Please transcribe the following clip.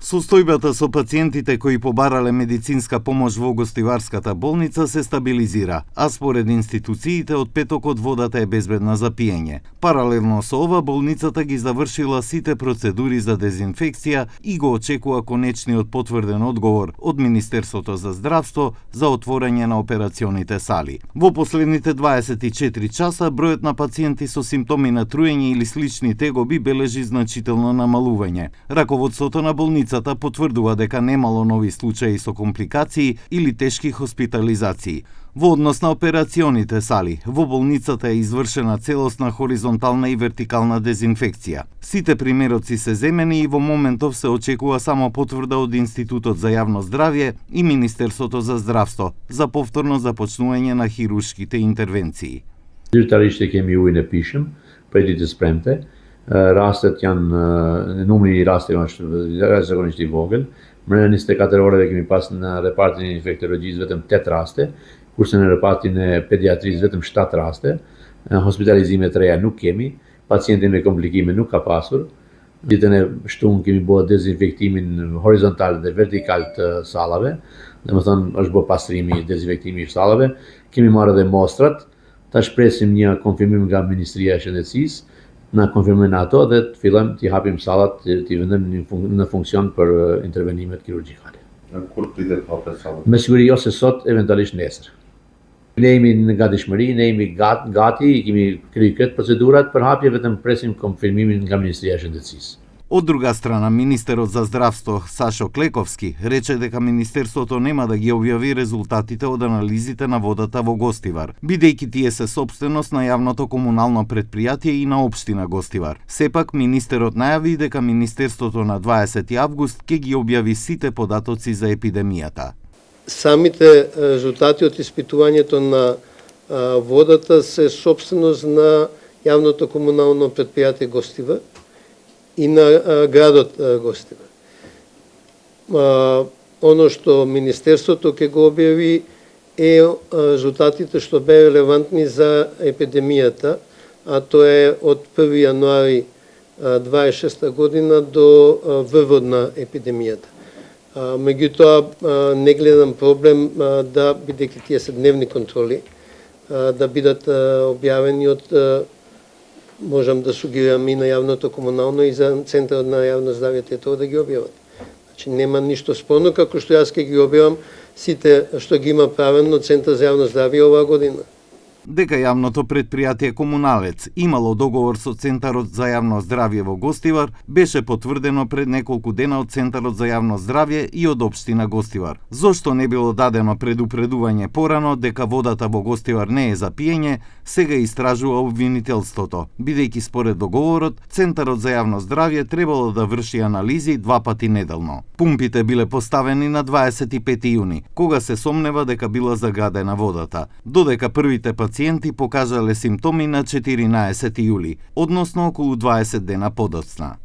Состојбата со пациентите кои побарале медицинска помош во Гостиварската болница се стабилизира, а според институциите од петокот водата е безбедна за пиење. Паралелно со ова, болницата ги завршила сите процедури за дезинфекција и го очекува конечниот потврден одговор од Министерството за здравство за отворање на операционите сали. Во последните 24 часа бројот на пациенти со симптоми на труење или слични тегоби бележи значително намалување. Раководството на болницата потврдува дека немало нови случаи со компликации или тешки хоспитализации. Во однос на операционите сали, во болницата е извршена целосна хоризонтална и вертикална дезинфекција. Сите примероци се земени и во моментов се очекува само потврда од Институтот за јавно здравје и Министерството за здравство за повторно започнување на хируршките интервенции. Zyrtarisht e kemi ujin e pishëm prej ditës premte. Rastet janë, numri I rasteve është zakonisht I vogël. Brenda 24 orëve kemi pas në repartin e infektologjisë vetëm 8 raste, kurse në repartin e pediatrisë vetëm 7 raste. Hospitalizime të reja nuk kemi, pacientin me komplikime nuk ka pasur. Ditën e shtunë kemi bërë dezinfektimin horizontal dhe vertikal të sallave, domethënë është bërë pastrimi, dezinfektimi I sallave. Kemi marrë edhe mostrat. Tash presim një konfirmim nga Ministria e Shëndetësisë, na konfirmojnë ato dhe të fillojmë të hapim sallat, të vendojmë në funksion për intervenimet kirurgjikale. Kur pritet hapet sallat? Me siguri ose sot, eventualisht nesër. Ne jemi në gatishmëri, ne jemi gati, I kemi kryer këtë procedurat për hapje, vetëm presim konfirmimin nga Ministria e Shëndetësisë. Од друга страна, министерот за здравство Сашо Клековски рече дека Министерството нема да ги објави резултатите од анализите на водата во Гостивар, бидејќи тие се сопственост на јавното комунално предпријатие и на општина Гостивар. Сепак, министерот најави дека Министерството на 20 август ќе ги објави сите податоци за епидемијата. Самите резултати од испитувањето на водата се сопственост на јавното комунално предпријатие Гостивар и на градот Гостивар. Оно што Министерството ќе го објави е резултатите што бе релевантни за епидемијата, а тоа е од 1 јануари 26 година до врвот на епидемијата. Меѓутоа, не гледам проблем да, бидејќи тие се дневни контроли, да бидат објавени од можам да сугирам и на јавното комунално и за Центарот на јавно здравје тоа да ги објават. Значи нема ништо спорно, како што јас ќе ги објавам сите што ги има правено Центар за јавно здравје оваа година. Дека јавното предпријатие Комуналец имало договор со Центарот за јавно здравје во Гостивар, беше потврдено пред неколку дена од Центарот за јавно здравје и од општина Гостивар. Зошто не било дадено предупредување порано дека водата во Гостивар не е за пиење, сега истражува обвинителството, бидејќи според договорот, Центарот за јавно здравје требало да врши анализи 2 пати неделно. Пумпите биле поставени на 25 јуни, кога се сомнева дека била загадена водата, додека првите пациенти покажале симптоми на 14 јули, односно околу 20 дена подоцна.